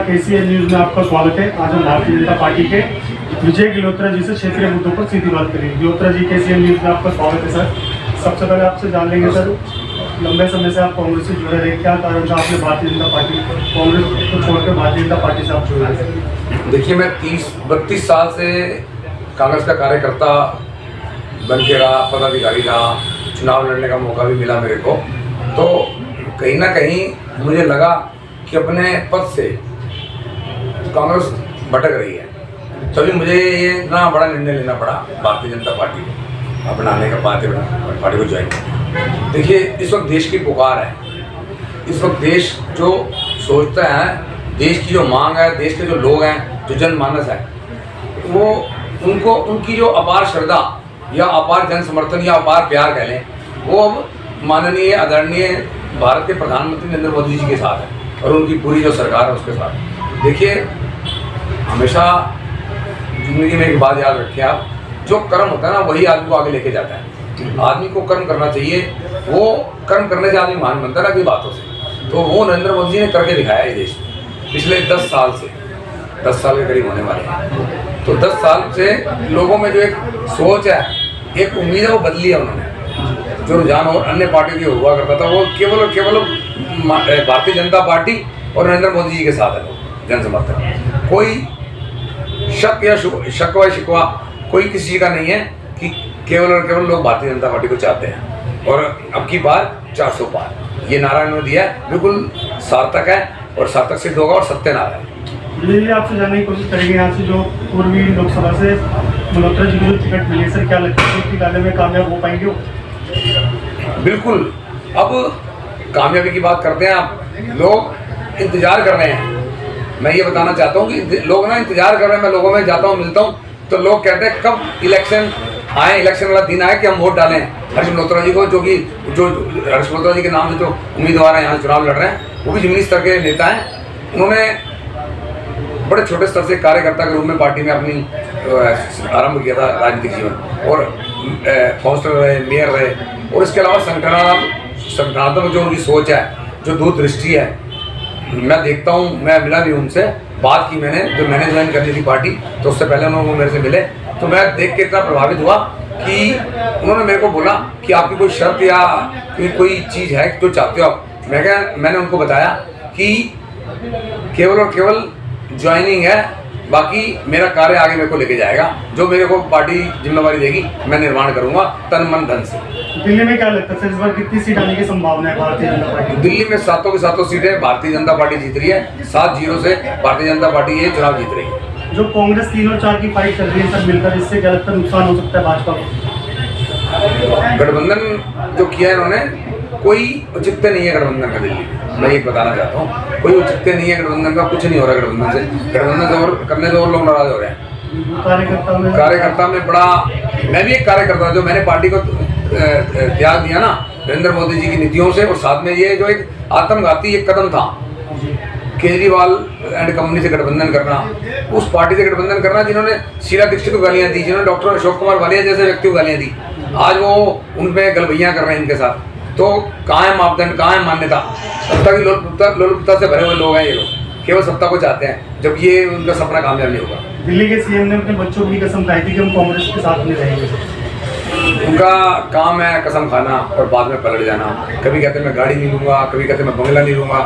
KCN news में आपका स्वागत है। आज हम भारतीय जनता पार्टी के विजय गिलोत्रा जी से क्षेत्रीय मुद्दों पर सीधी बात करेंगे। गिलोत्रा जी, KCN न्यूज में आपका स्वागत है सर। सबसे पहले आपसे जान लेंगे सर, लंबे समय से आप कांग्रेस से जुड़े रहे, क्या कारण था आपने भारतीय जनता पार्टी कांग्रेस को छोड़कर भारतीय जनता पार्टी से आप जुड़े रहे? देखिए, मैं 32 साल से कांग्रेस का कार्यकर्ता बन के रहा, पदाधिकारी रहा, चुनाव लड़ने का मौका भी मिला मेरे को। तो कहीं ना कहीं मुझे लगा कि अपने पद से कांग्रेस भटक रही है, तभी मुझे ये इतना बड़ा निर्णय लेना पड़ा भारतीय जनता पार्टी को अपनाने का, भारतीय पार्टी को ज्वाइन करना। देखिए, इस वक्त देश की पुकार है, इस वक्त देश जो सोचता है, देश की जो मांग है, देश के जो लोग हैं, जो जनमानस है, वो उनको उनकी जो अपार श्रद्धा या अपार जन समर्थन या अपार प्यार कह लें, वो अब माननीय आदरणीय भारत के प्रधानमंत्री नरेंद्र मोदी जी के साथ है और उनकी पूरी जो सरकार है उसके साथ। देखिए, हमेशा जिंदगी में एक बात याद रखें आप, जो कर्म होता है ना, वही आदमी को आगे लेके जाता है। आदमी को कर्म करना चाहिए, वो कर्म करने से आदमी महान बनता है ना, कोई बातों से। तो वो नरेंद्र मोदी जी ने करके दिखाया है देश में पिछले 10 साल से, 10 साल के करीब होने वाले हैं। तो 10 साल से लोगों में जो एक सोच है, एक उम्मीद है, वो बदली है उन्होंने। जो रुझान और अन्य पार्टियों की हुआ करता था, वो केवल और केवल भारतीय जनता पार्टी और नरेंद्र मोदी जी के साथ है जन समर्थन। कोई शक या शकवा शिकवा कोई किसी चीज़ का नहीं है कि केवल और केवल लोग भारतीय जनता पार्टी को चाहते हैं। और अब की बार 400 पार, ये नारा इन्होंने दिया है, बिल्कुल सार्थक है और सार्थक सिद्ध होगा और सत्य नारा है। ये आपसे जानने की कोशिश करेंगे यहाँ से, जो पूर्वी लोकसभा से मल्होत्रा जी को जो टिकट मिली है सर, क्या लगता है कि काले में कामयाब हो पाएंगे वो? बिल्कुल। अब कामयाबी की बात करते हैं आप, लोग इंतजार कर रहे हैं। मैं ये बताना चाहता हूँ कि लोग ना इंतजार कर रहे हैं। मैं लोगों में जाता हूँ, मिलता हूँ, तो लोग कहते हैं कब इलेक्शन आए, इलेक्शन वाला दिन आए कि हम वोट डालें हर्ष मल्होत्रा जी को, जो हर्ष मल्होत्रा जी के नाम से जो उम्मीदवार हैं यहाँ चुनाव लड़ रहे हैं, वो भी जमीनी स्तर के नेता हैं। उन्होंने बड़े छोटे स्तर से कार्यकर्ता के रूप में पार्टी में अपनी आरंभ किया था राजनीतिक जीवन, और काउंसलर रहे, मेयर रहे, और इसके अलावा संगठनात्मक जो उनकी सोच है, जो दूरदृष्टि है, मैं देखता हूँ। मैं मिला भी उनसे, बात की मैंने, जो मैंने ज्वाइन करनी थी पार्टी, तो उससे पहले उन्होंने मेरे से मिले, तो मैं देख के इतना प्रभावित हुआ कि उन्होंने मेरे को बोला कि आपकी कोई शर्त या कोई चीज़ है जो चाहते हो आप? मैंने उनको बताया कि केवल और केवल ज्वाइनिंग है, बाकी मेरा कार्य आगे मेरे को लेके जाएगा। जो मेरे को पार्टी जिम्मेवारी देगी, मैं निर्माण करूंगा तन मन धन से। दिल्ली में क्या लगता है सर, इस बार कितनी सीट आने की संभावना है भारतीय जनता पार्टी? दिल्ली में 7 की 7 सीटें भारतीय जनता पार्टी जीत रही है। 7-0 से भारतीय जनता पार्टी ये चुनाव जीत रही है। जो कांग्रेस 3 और 4 की फाइट कर रही है सर मिलकर, इससे क्या लगता है नुकसान हो सकता है भाजपा को? गठबंधन जो किया है इन्होंने, कोई औचित्य नहीं है गठबंधन का दिल्ली में। मैं ये बताना चाहता हूँ, कोई औचित्य नहीं है गठबंधन का, कुछ नहीं हो रहा है गठबंधन से। गठबंधन से और करने से और लोग नाराज हो रहे हैं। कार्यकर्ता में बड़ा, मैं भी एक कार्यकर्ता, जो मैंने पार्टी को त्याग दिया ना नरेंद्र मोदी जी की नीतियों से, और साथ में ये जो एक आत्मघाती एक कदम था, केजरीवाल एंड कंपनी से गठबंधन करना, उस पार्टी से गठबंधन करना जिन्होंने शीला दीक्षित को गालियाँ दी, जिन्होंने डॉक्टर अशोक कुमार वालिया जैसे व्यक्ति को गालियाँ दी, आज वो उन पर गलबैयाँ कर रहे हैं इनके साथ। तो कहाँ है मापदंड, कहाँ है मान्यता? सत्ता की लोलुपता से भरे हुए लोग हैं ये लोग, केवल सत्ता को चाहते हैं, जब ये उनका सपना कामयाब नहीं होगा। दिल्ली के सीएम ने अपने बच्चों की कसम खाई थी कि हम कांग्रेस के साथ में रहेंगे। उनका काम है कसम खाना और बाद में पलट जाना। कभी कहते मैं गाड़ी नहीं लूँगा, कभी कहते मैं बंगला नहीं लूँगा,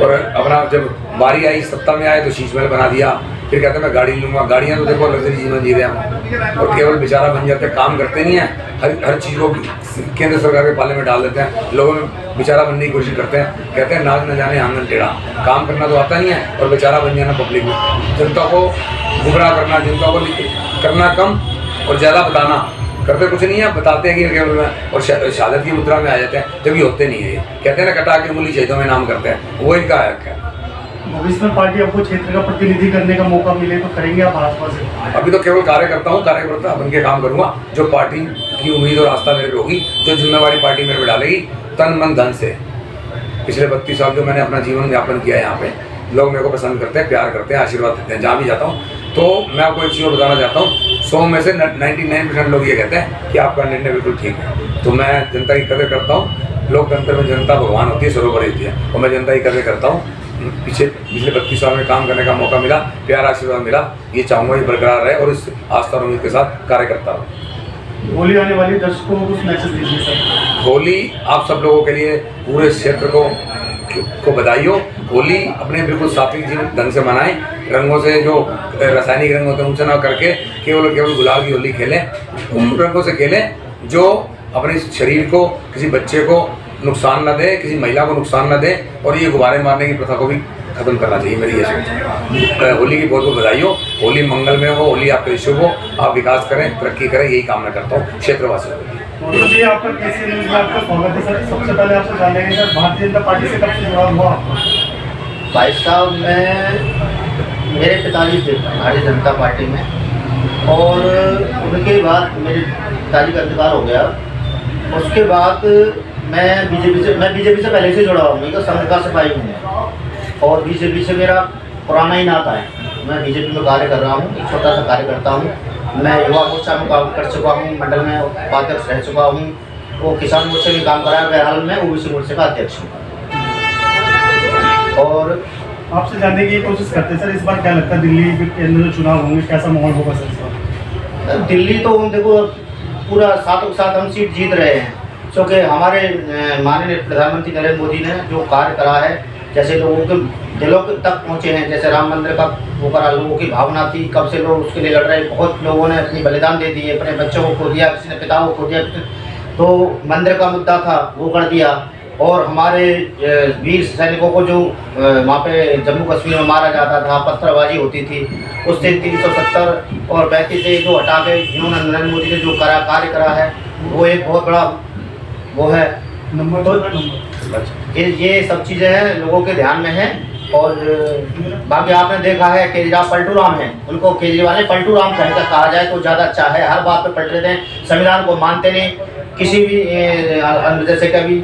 और अपना जब बारी आई, सत्ता में आए, तो शीश महल बना दिया। फिर कहते मैं गाड़ी लूँगा। गाड़ियाँ तो देखो लग्जरी जीवन जी रहे हैं, और केवल बेचारा बन जाते, काम करते नहीं हैं। हर चीज़ को केंद्र सरकार के पाले में डाल देते हैं, लोगों में बेचारा बनने की कोशिश करते हैं। कहते हैं नाच न जाने आंगन टेढ़ा, काम करना तो आता नहीं है और बेचारा बन जाना पब्लिक में, जनता को गुमराह करना, जनता को करना कम और ज़्यादा बताना। करते कुछ नहीं है, बताते हैं कि केवल में, और शहादत की मुद्रा में आ जाते हैं, जब ये होते नहीं है। ये कहते हैं ना, कटा के उंगली शहीदों में नाम करते हैं, वो इनका है। भविष्य में पार्टी आपको क्षेत्र का प्रतिनिधि करने का मौका मिले तो करेंगे आप भाजपा से? अभी तो केवल कार्यकर्ता हूँ, कार्यकर्ता बन के काम करूँगा। जो पार्टी की उम्मीद और आस्था मेरे पे होगी, जो जिम्मेवारी पार्टी मेरे पे डालेगी तन मन धन से। पिछले 32 साल जो मैंने अपना जीवन यापन किया है यहाँ पे, लोग मेरे को पसंद करते हैं, प्यार करते हैं, आशीर्वाद देते हैं जहाँ भी जाता हूँ। तो मैं आपको एक चीज़ और बताना चाहता हूँ, 100 में से 99% लोग ये कहते हैं कि आपका निर्णय बिल्कुल ठीक है। तो मैं जनता की कदर करता हूँ। लोकतंत्र में जनता भगवान होती है, सर्वोपरि होती है, और मैं जनता की कदर करता हूँ। पिछले 32 साल में काम करने का मौका मिला, प्यार आशीर्वाद मिला। ये चाहूँगा ये बरकरार रहे और इस आस्था और उम्मीद के साथ कार्य करता रहूँ। होली आने वाली दर्शकों को कुछ मैसेज दीजिए सर। होली आप सब लोगों के लिए पूरे क्षेत्र को बधाई हो। होली अपने बिल्कुल सात्विक जीवन ढंग से मनाएं, रंगों से जो रासायनिक रंग होते हैं उनसे ना करके केवल गुलाल की होली खेलें। उन रंगों से खेलें जो अपने शरीर को, किसी बच्चे को नुकसान न दे, किसी महिला को नुकसान न दे, और ये गुब्बारे मारने की प्रथा को भी खत्म करना चाहिए। मेरी ये सोच है। होली की बहुत बहुत बधाई हो। होली मंगलमय हो, होली आपके शुभ हो, आप विकास करें, तरक्की करें, यही कामना करता हूँ क्षेत्रवासियों को। तो जी आपका केसीएन न्यूज़ में आपका स्वागत है सर। सबसे पहले आपसे जानेंगे सर, भारतीय जनता पार्टी से कब से जुड़ाव हुआ आपका? भाई साहब, मेरे पिताजी थे भारतीय जनता पार्टी में, और उनके बाद मेरे पिताजी का इंतकाल हो गया। उसके बाद मैं बीजेपी से पहले से जुड़ा हूँ। मैं तो संघ का सिपाही हूँ और बीजेपी से मेरा पुराना ही नाता है। मैं बीजेपी में कार्य कर रहा हूँ, एक छोटा सा कार्य करता हूँ। मैं युवा मोर्चा में काम कर चुका हूँ, मंडल में उपाध्यक्ष रह चुका हूँ, वो किसान मोर्चे में काम कराया, बहरहाल में ओबीसी मोर्चे का अध्यक्ष हूँ। और आपसे जानने की कोशिश करते हैं सर, इस बार क्या लगता है दिल्ली के अंदर जो चुनाव होंगे कैसा माहौल होगा सर इस बार? दिल्ली तो देखो पूरा सातों साथ हम सीट जीत रहे हैं, क्योंकि हमारे माननीय प्रधानमंत्री नरेंद्र मोदी ने जो कार्य करा है, जैसे लोगों के दिलों तक पहुँचे हैं, जैसे राम मंदिर का वो करा, लोगों की भावना थी, कब से लोग उसके लिए लड़ रहे हैं। बहुत लोगों ने अपनी बलिदान दे दिए, अपने बच्चों को खो दिया, किसी ने पिताओं को खो दिया। तो मंदिर का मुद्दा था वो कर दिया, और हमारे वीर सैनिकों को जो वहाँ पे जम्मू कश्मीर में मारा जाता था, पत्थरबाजी होती थी, उससे 370 और 35 से जो हटा के इन्होंने नरेंद्र मोदी ने जो कार्य करा है, वो एक बहुत बड़ा वो है नंबर। तो ये सब चीज़ें हैं, लोगों के ध्यान में हैं। और बाकी आपने देखा है केजरीवाल पलटू राम है, उनको केजरीवाल ने पलटू राम कहा जाए तो ज़्यादा अच्छा है। हर बात पे पलट रहते हैं, संविधान को मानते नहीं, किसी भी जैसे कभी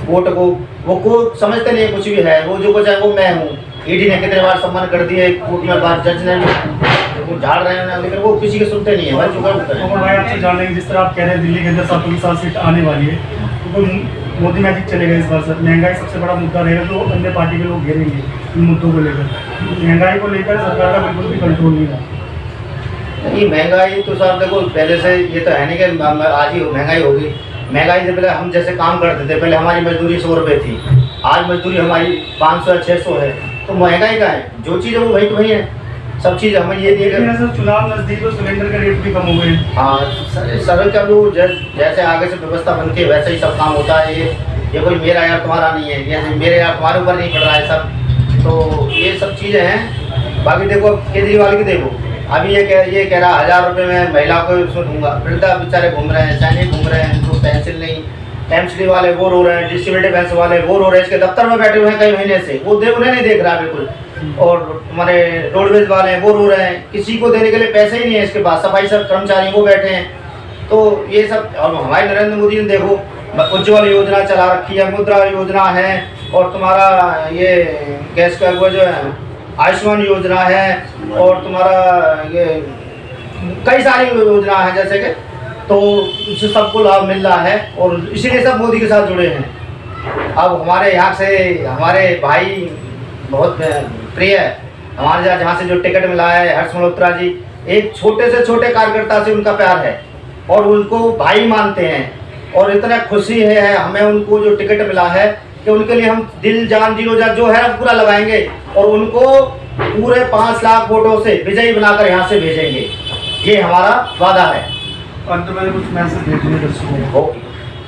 कोर्ट को वो समझते नहीं कुछ भी है, वो जो कुछ है वो मैं हूँ। ईडी ने कितने बार सम्मान कर दिए, कोर्ट में बार जज ने वो झाड़ रहे हैं, लेकिन वो किसी के सुनते नहीं है भाई। जो भाई आपसे जानेंगे, जिस तरह आप कह रहे हैं दिल्ली के अंदर 7 सीट आने वाली है, तो मोदी मैजिक चलेगा इस बार सर। महंगाई सबसे बड़ा मुद्दा रहेगा, तो अन्य पार्टी के लोग घेरेंगे इन मुद्दों को लेकर। महंगाई को लेकर सरकार का बिल्कुल भी कंट्रोल नहीं रहा। नहीं, महंगाई तो सर देखो पहले से ये तो है नहीं कि आज ही महंगाई होगी। महंगाई से पहले हम जैसे काम करते थे, पहले हमारी मजदूरी 100 रुपये थी, आज मजदूरी हमारी 500 या 600 है। तो महंगाई का है, जो चीज़ है वो वही तो वही है, सब चीज़ हमें ये दिए गए। सर चुनाव नज़दीक तो सिलेंडर का रेट भी कम हो गए। हाँ सर, क्या वो जैसे आगे से व्यवस्था बनती है वैसे ही सब काम होता है। ये कोई मेरा यार तुम्हारा नहीं है, ये मेरे यार तुम्हारे ऊपर नहीं पड़ रहा है सब। तो ये सब चीज़ें हैं। बाकी देखो केजरीवाल की देखो, अभी ये कह रहा 1000 रुपये में महिला को उसमें दूंगा। वृद्धा बेचारे घूम रहे हैं, सैनिक घूम रहे हैं, उनको पेंसिल नहीं, एमसीडी वाले वो रो रहे हैं, डिस्ट्रीब्यूटिव बैंक वाले वो रो रहे हैं, इसके दफ्तर में बैठे हुए हैं कई महीने से, वो उन्हें नहीं देख रहा बिल्कुल। और हमारे रोडवेज वाले हैं वो रो रहे हैं, किसी को देने के लिए पैसे ही नहीं है इसके पास। सफाई सब कर्मचारी वो बैठे हैं। तो ये सब, और हमारे नरेंद्र मोदी ने देखो उज्ज्वल योजना चला रखी है, मुद्रा योजना है, और तुम्हारा ये गैस का वो जो है आयुष्मान योजना है, और तुम्हारा ये कई सारी योजना है जैसे कि, तो उससे सबको लाभ मिल रहा है, और इसीलिए सब मोदी के साथ जुड़े हैं। अब हमारे यहाँ से हमारे भाई बहुत प्रिय है, हमारे जहाँ से जो टिकट मिला है हर्ष मल्होत्रा जी, एक छोटे से छोटे कार्यकर्ता से उनका प्यार है और उनको भाई मानते हैं, और इतना खुशी है हमें उनको जो टिकट मिला है कि उनके लिए हम दिल जान जीरो जान जो है पूरा लगाएंगे, और उनको पूरे 5 लाख वोटों से विजयी बनाकर यहाँ से भेजेंगे, ये हमारा वादा है। अंत में कुछ मैसेज भेजने दर्शकों को।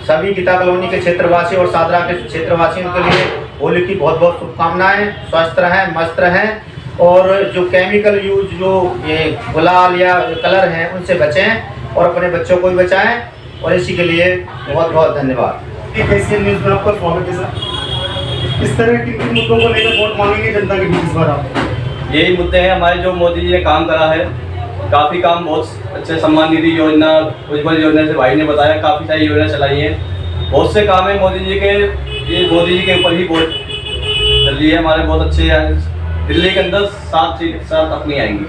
सभी गीता कॉलोनी के क्षेत्रवासी और सादरा के क्षेत्रवासियों के लिए होली की बहुत बहुत शुभकामनाएं। स्वस्थ रहें, मस्त रहें, और जो केमिकल यूज जो ये गुलाल या कलर हैं उनसे बचें, और अपने बच्चों को भी बचाएं, और इसी के लिए बहुत बहुत धन्यवाद। केसीएन न्यूज़ में आपका स्वागत है सर। इस तरह के मुद्दों को लेकर वोट मांगेंगे जनता के बीच इस बार आप? यही मुद्दे हैं हमारे, जो मोदी जी ने काम करा है, काफ़ी काम बहुत अच्छे, सम्मान निधि योजना, उज्ज्वल योजना से भाई ने बताया, काफ़ी सारी योजना चलाई हैं, बहुत से काम है मोदी जी के। ये मोदी जी के ऊपर ही वोट चल रही है हमारे, बहुत अच्छे हैं। दिल्ली के अंदर 7 सीट अपनी आएंगी।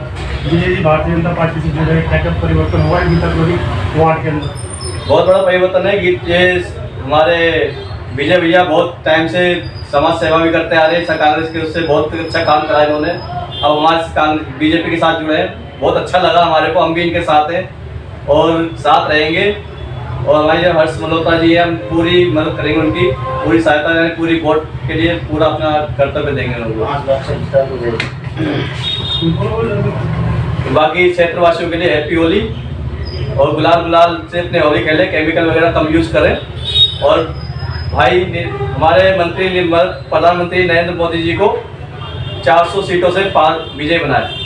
जी भारतीय जनता पार्टी से जुड़े क्या परिवर्तन हुआ है गीता कॉलोनी वार्ड के अंदर? बहुत बड़ा परिवर्तन है। ये हमारे विजय भैया बहुत टाइम से समाज सेवा भी करते आ रहे हैं। कांग्रेस के उससे बहुत अच्छा काम करा इन्होंने। अब हमारे बीजेपी के साथ जुड़े हैं, बहुत अच्छा लगा हमारे को। हम भी इनके साथ हैं और साथ रहेंगे। और हमारे जो हर्ष मल्होत्रा जी हैं, हम पूरी मदद करेंगे, उनकी पूरी सहायता करेंगे, पूरी वोट के लिए पूरा अपना कर्तव्य देंगे उनको। 5 लाख से जितना तो दे। बाकी क्षेत्रवासियों के लिए हैप्पी होली, और गुलाल से अपने होली खेलें, केमिकल वगैरह कम यूज़ करें। और भाई हमारे प्रधानमंत्री नरेंद्र मोदी जी को 400 सीटों से पार विजय बनाए।